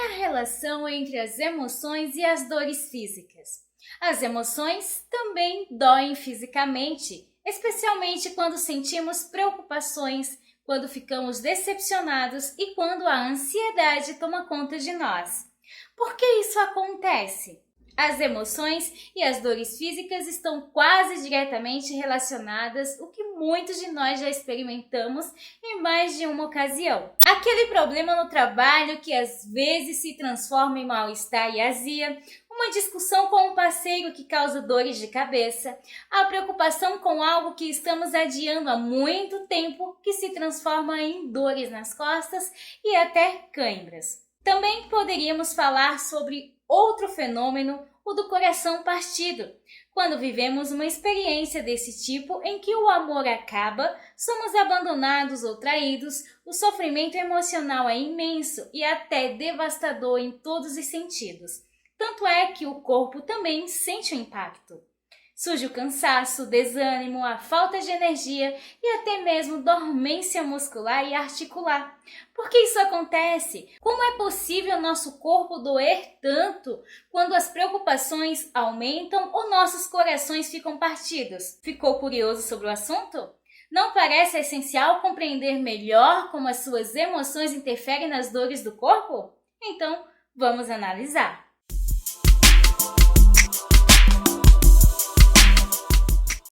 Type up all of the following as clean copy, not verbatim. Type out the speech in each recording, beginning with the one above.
a relação entre as emoções e as dores físicas? As emoções também doem fisicamente, especialmente quando sentimos preocupações, quando ficamos decepcionados e quando a ansiedade toma conta de nós. Por que isso acontece? As emoções e as dores físicas estão quase diretamente relacionadas, o que muitos de nós já experimentamos em mais de uma ocasião. Aquele problema no trabalho que às vezes se transforma em mal-estar e azia, uma discussão com um parceiro que causa dores de cabeça, a preocupação com algo que estamos adiando há muito tempo que se transforma em dores nas costas e até câimbras. Também poderíamos falar sobre outro fenômeno, o do coração partido. Quando vivemos uma experiência desse tipo em que o amor acaba, somos abandonados ou traídos, o sofrimento emocional é imenso e até devastador em todos os sentidos. Tanto é que o corpo também sente o impacto. Surge o cansaço, o desânimo, a falta de energia e até mesmo dormência muscular e articular. Por que isso acontece? Como é possível nosso corpo doer tanto quando as preocupações aumentam ou nossos corações ficam partidos? Ficou curioso sobre o assunto? Não parece essencial compreender melhor como as suas emoções interferem nas dores do corpo? Então, vamos analisar.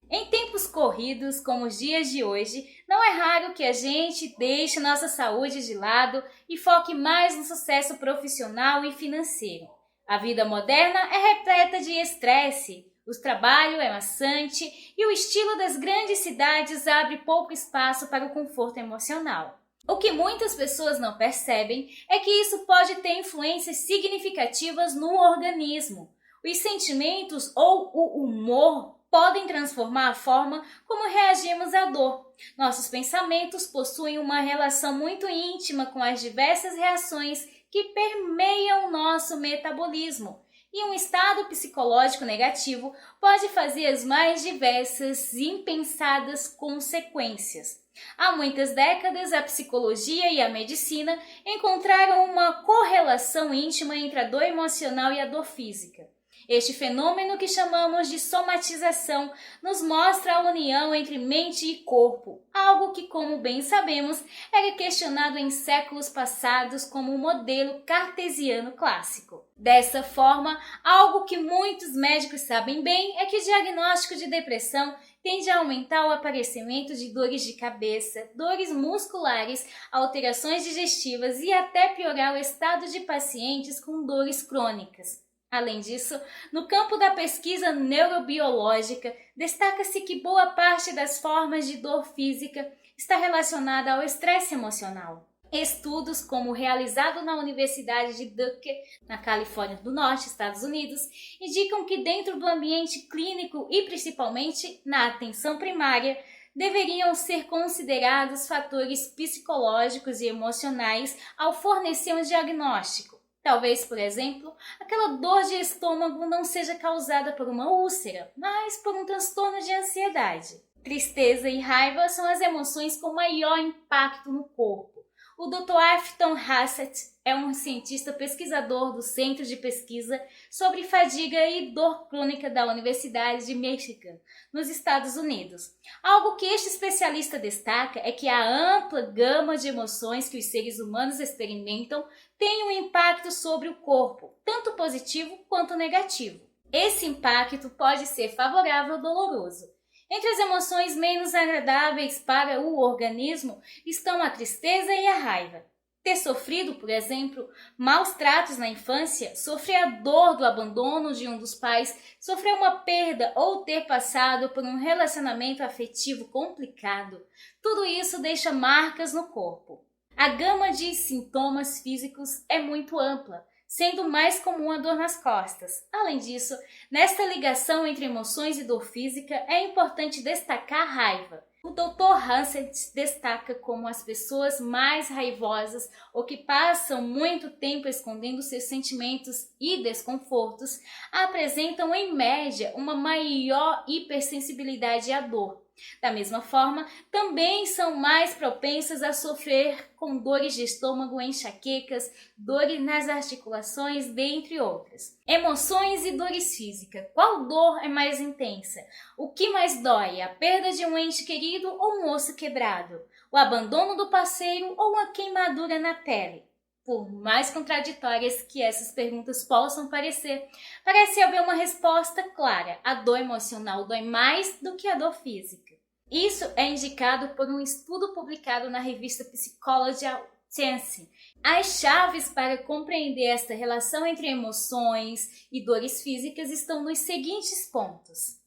Em tempos corridos, como os dias de hoje, não é raro que a gente deixe nossa saúde de lado e foque mais no sucesso profissional e financeiro. A vida moderna é repleta de estresse, o trabalho é maçante e o estilo das grandes cidades abre pouco espaço para o conforto emocional. O que muitas pessoas não percebem é que isso pode ter influências significativas no organismo. Os sentimentos ou o humor podem transformar a forma como reagimos à dor. Nossos pensamentos possuem uma relação muito íntima com as diversas reações que permeiam o nosso metabolismo. E um estado psicológico negativo pode fazer as mais diversas e impensadas consequências. Há muitas décadas, a psicologia e a medicina encontraram uma correlação íntima entre a dor emocional e a dor física. Este fenômeno que chamamos de somatização nos mostra a união entre mente e corpo, algo que, como bem sabemos, era questionado em séculos passados como o modelo cartesiano clássico. Dessa forma, algo que muitos médicos sabem bem é que o diagnóstico de depressão tende a aumentar o aparecimento de dores de cabeça, dores musculares, alterações digestivas e até piorar o estado de pacientes com dores crônicas. Além disso, no campo da pesquisa neurobiológica, destaca-se que boa parte das formas de dor física está relacionada ao estresse emocional. Estudos, como o realizado na Universidade de Duke, na Califórnia do Norte, Estados Unidos, indicam que dentro do ambiente clínico e principalmente na atenção primária, deveriam ser considerados fatores psicológicos e emocionais ao fornecer um diagnóstico. Talvez, por exemplo, aquela dor de estômago não seja causada por uma úlcera, mas por um transtorno de ansiedade. Tristeza e raiva são as emoções com maior impacto no corpo. O Dr. Afton Hassett é um cientista pesquisador do Centro de Pesquisa sobre Fadiga e Dor Crônica da Universidade de Michigan, nos Estados Unidos. Algo que este especialista destaca é que a ampla gama de emoções que os seres humanos experimentam tem um impacto sobre o corpo, tanto positivo quanto negativo. Esse impacto pode ser favorável ou doloroso. Entre as emoções menos agradáveis para o organismo estão a tristeza e a raiva. Ter sofrido, por exemplo, maus tratos na infância, sofrer a dor do abandono de um dos pais, sofrer uma perda ou ter passado por um relacionamento afetivo complicado, tudo isso deixa marcas no corpo. A gama de sintomas físicos é muito ampla, sendo mais comum a dor nas costas. Além disso, nesta ligação entre emoções e dor física, é importante destacar a raiva. O Dr. Hassett destaca como as pessoas mais raivosas ou que passam muito tempo escondendo seus sentimentos e desconfortos apresentam, em média, uma maior hipersensibilidade à dor. Da mesma forma, também são mais propensas a sofrer com dores de estômago, enxaquecas, dores nas articulações, dentre outras. Emoções e dores físicas. Qual dor é mais intensa? O que mais dói? A perda de um ente querido ou um osso quebrado? O abandono do parceiro ou uma queimadura na pele? Por mais contraditórias que essas perguntas possam parecer, parece haver uma resposta clara. A dor emocional dói mais do que a dor física. Isso é indicado por um estudo publicado na revista Psychological Science. As chaves para compreender esta relação entre emoções e dores físicas estão nos seguintes pontos.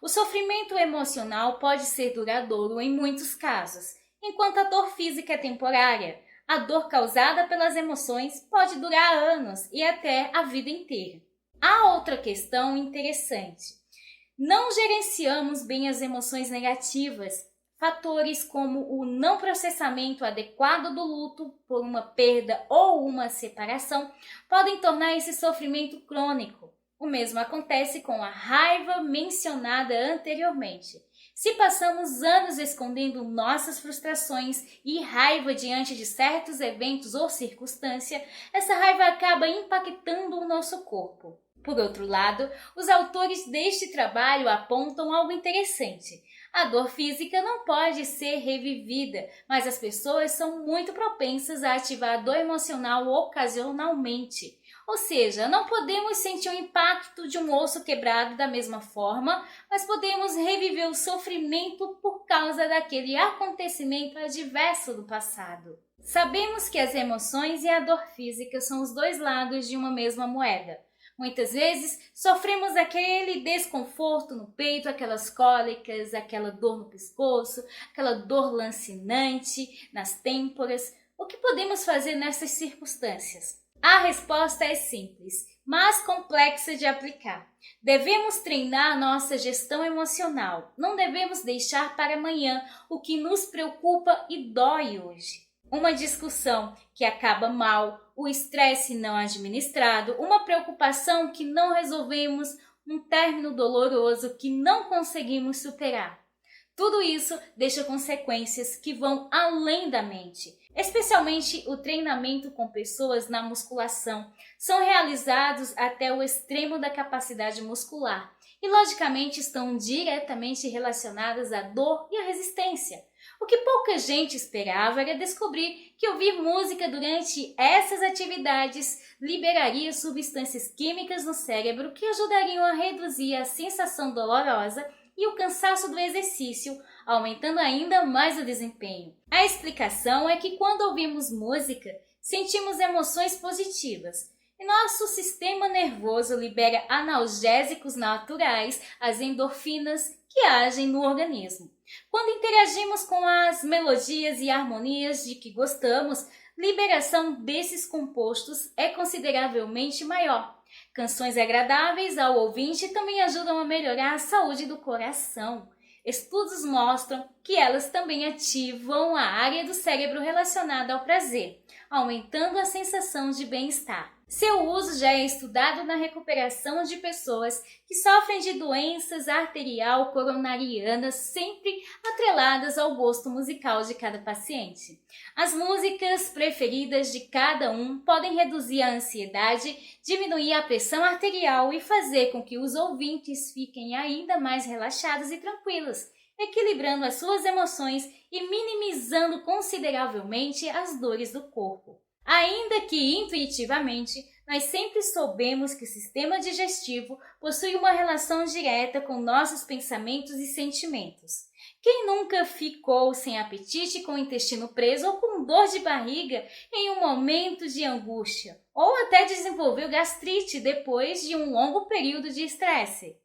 O sofrimento emocional pode ser duradouro em muitos casos, enquanto a dor física é temporária. A dor causada pelas emoções pode durar anos e até a vida inteira. Há outra questão interessante. Não gerenciamos bem as emoções negativas. Fatores como o não processamento adequado do luto por uma perda ou uma separação podem tornar esse sofrimento crônico. O mesmo acontece com a raiva mencionada anteriormente. Se passamos anos escondendo nossas frustrações e raiva diante de certos eventos ou circunstâncias, essa raiva acaba impactando o nosso corpo. Por outro lado, os autores deste trabalho apontam algo interessante. A dor física não pode ser revivida, mas as pessoas são muito propensas a ativar a dor emocional ocasionalmente. Ou seja, não podemos sentir o impacto de um osso quebrado da mesma forma, mas podemos reviver o sofrimento por causa daquele acontecimento adverso do passado. Sabemos que as emoções e a dor física são os dois lados de uma mesma moeda. Muitas vezes sofremos aquele desconforto no peito, aquelas cólicas, aquela dor no pescoço, aquela dor lancinante nas têmporas. O que podemos fazer nessas circunstâncias? A resposta é simples, mas complexa de aplicar. Devemos treinar nossa gestão emocional. Não devemos deixar para amanhã o que nos preocupa e dói hoje. Uma discussão que acaba mal, o estresse não administrado, uma preocupação que não resolvemos, um término doloroso que não conseguimos superar. Tudo isso deixa consequências que vão além da mente. Especialmente o treinamento com pessoas na musculação são realizados até o extremo da capacidade muscular e logicamente estão diretamente relacionadas à dor e à resistência. O que pouca gente esperava era descobrir que ouvir música durante essas atividades liberaria substâncias químicas no cérebro que ajudariam a reduzir a sensação dolorosa e o cansaço do exercício, aumentando ainda mais o desempenho. A explicação é que quando ouvimos música, sentimos emoções positivas e nosso sistema nervoso libera analgésicos naturais, as endorfinas, que agem no organismo. Quando interagimos com as melodias e harmonias de que gostamos, liberação desses compostos é consideravelmente maior. Canções agradáveis ao ouvinte também ajudam a melhorar a saúde do coração. Estudos mostram que elas também ativam a área do cérebro relacionada ao prazer, aumentando a sensação de bem-estar. Seu uso já é estudado na recuperação de pessoas que sofrem de doenças arterial coronarianas, sempre atreladas ao gosto musical de cada paciente. As músicas preferidas de cada um podem reduzir a ansiedade, diminuir a pressão arterial e fazer com que os ouvintes fiquem ainda mais relaxados e tranquilos, equilibrando as suas emoções e minimizando consideravelmente as dores do corpo. Ainda que intuitivamente, nós sempre soubemos que o sistema digestivo possui uma relação direta com nossos pensamentos e sentimentos. Quem nunca ficou sem apetite, com o intestino preso ou com dor de barriga em um momento de angústia? Ou até desenvolveu gastrite depois de um longo período de estresse?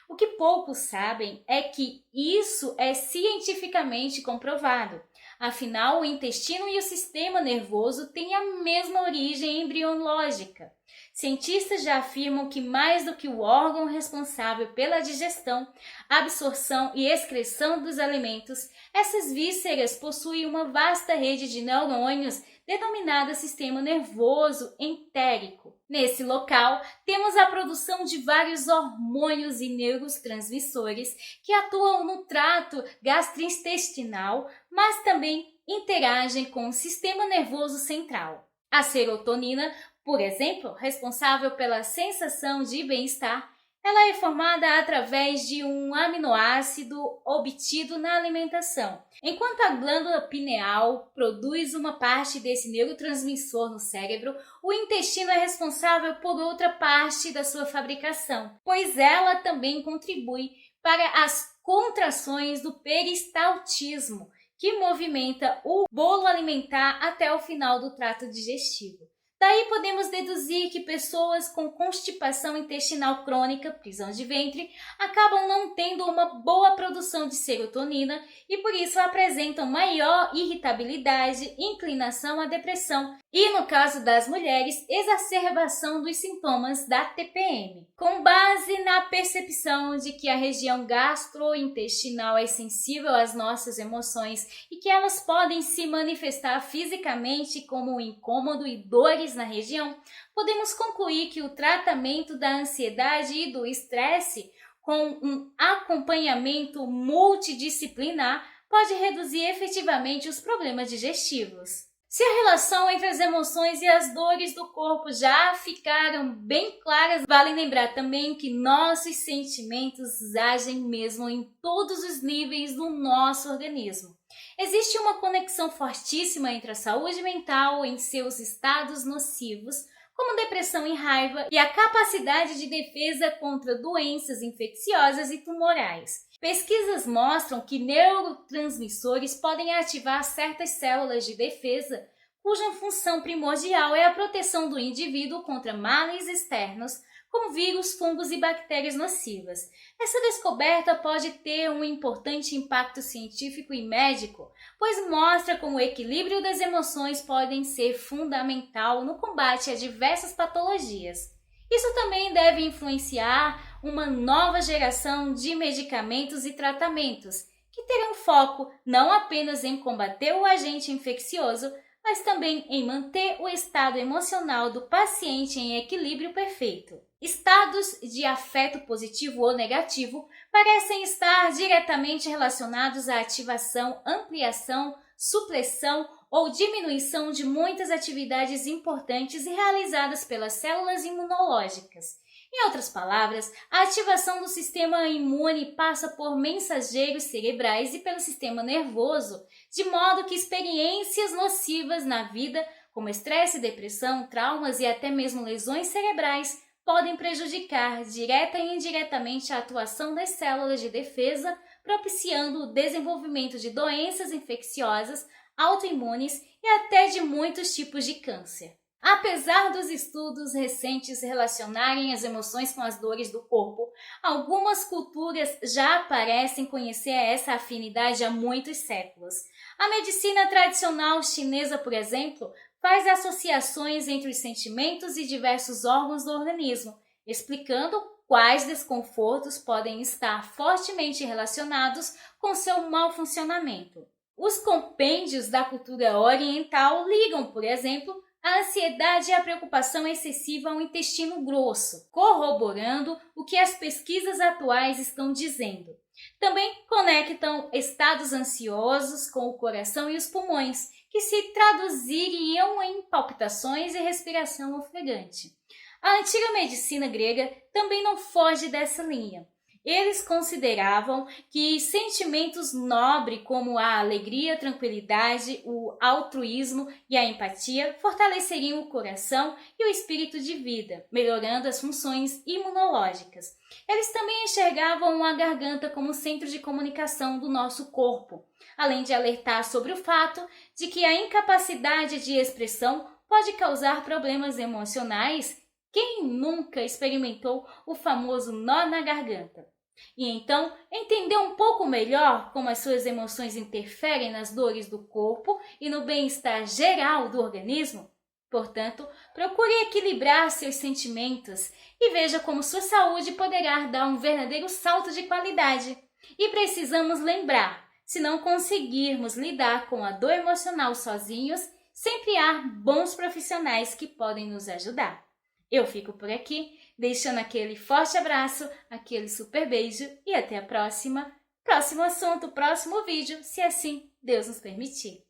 O que poucos sabem é que isso é cientificamente comprovado. Afinal, o intestino e o sistema nervoso têm a mesma origem embriológica. Cientistas já afirmam que mais do que o órgão responsável pela digestão, absorção e excreção dos alimentos, essas vísceras possuem uma vasta rede de neurônios denominada sistema nervoso entérico. Nesse local, temos a produção de vários hormônios e neurotransmissores que atuam no trato gastrointestinal, mas também interagem com o sistema nervoso central. A serotonina, por exemplo, responsável pela sensação de bem-estar, ela é formada através de um aminoácido obtido na alimentação, enquanto a glândula pineal produz uma parte desse neurotransmissor no cérebro. O intestino é responsável por outra parte da sua fabricação, pois ela também contribui para as contrações do peristaltismo, que movimenta o bolo alimentar até o final do trato digestivo. Daí podemos deduzir que pessoas com constipação intestinal crônica, prisão de ventre, acabam não tendo uma boa produção de serotonina e por isso apresentam maior irritabilidade, inclinação à depressão e, no caso das mulheres, exacerbação dos sintomas da TPM. Com base na percepção de que a região gastrointestinal é sensível às nossas emoções e que elas podem se manifestar fisicamente como incômodo e dores na região, podemos concluir que o tratamento da ansiedade e do estresse com um acompanhamento multidisciplinar pode reduzir efetivamente os problemas digestivos. Se a relação entre as emoções e as dores do corpo já ficaram bem claras, vale lembrar também que nossos sentimentos agem mesmo em todos os níveis do nosso organismo. Existe uma conexão fortíssima entre a saúde mental em seus estados nocivos, como depressão e raiva, e a capacidade de defesa contra doenças infecciosas e tumorais. Pesquisas mostram que neurotransmissores podem ativar certas células de defesa, cuja função primordial é a proteção do indivíduo contra males externos, como vírus, fungos e bactérias nocivas. Essa descoberta pode ter um importante impacto científico e médico, pois mostra como o equilíbrio das emoções pode ser fundamental no combate a diversas patologias. Isso também deve influenciar uma nova geração de medicamentos e tratamentos, que terão foco não apenas em combater o agente infeccioso, mas também em manter o estado emocional do paciente em equilíbrio perfeito. Estados de afeto positivo ou negativo parecem estar diretamente relacionados à ativação, ampliação, supressão ou diminuição de muitas atividades importantes e realizadas pelas células imunológicas. Em outras palavras, a ativação do sistema imune passa por mensageiros cerebrais e pelo sistema nervoso, de modo que experiências nocivas na vida, como estresse, depressão, traumas e até mesmo lesões cerebrais, podem prejudicar direta e indiretamente a atuação das células de defesa, propiciando o desenvolvimento de doenças infecciosas, autoimunes e até de muitos tipos de câncer. Apesar dos estudos recentes relacionarem as emoções com as dores do corpo, algumas culturas já parecem conhecer essa afinidade há muitos séculos. A medicina tradicional chinesa, por exemplo, faz associações entre os sentimentos e diversos órgãos do organismo, explicando quais desconfortos podem estar fortemente relacionados com seu mau funcionamento. Os compêndios da cultura oriental ligam, por exemplo, a ansiedade e a preocupação excessiva ao intestino grosso, corroborando o que as pesquisas atuais estão dizendo. Também conectam estados ansiosos com o coração e os pulmões, que se traduziriam em palpitações e respiração ofegante. A antiga medicina grega também não foge dessa linha. Eles consideravam que sentimentos nobres como a alegria, a tranquilidade, o altruísmo e a empatia fortaleceriam o coração e o espírito de vida, melhorando as funções imunológicas. Eles também enxergavam a garganta como centro de comunicação do nosso corpo, além de alertar sobre o fato de que a incapacidade de expressão pode causar problemas emocionais. Quem nunca experimentou o famoso nó na garganta? E então, entender um pouco melhor como as suas emoções interferem nas dores do corpo e no bem-estar geral do organismo? Portanto, procure equilibrar seus sentimentos e veja como sua saúde poderá dar um verdadeiro salto de qualidade. E precisamos lembrar, se não conseguirmos lidar com a dor emocional sozinhos, sempre há bons profissionais que podem nos ajudar. Eu fico por aqui, deixando aquele forte abraço, aquele super beijo e até a próxima. Próximo assunto, próximo vídeo, se assim Deus nos permitir.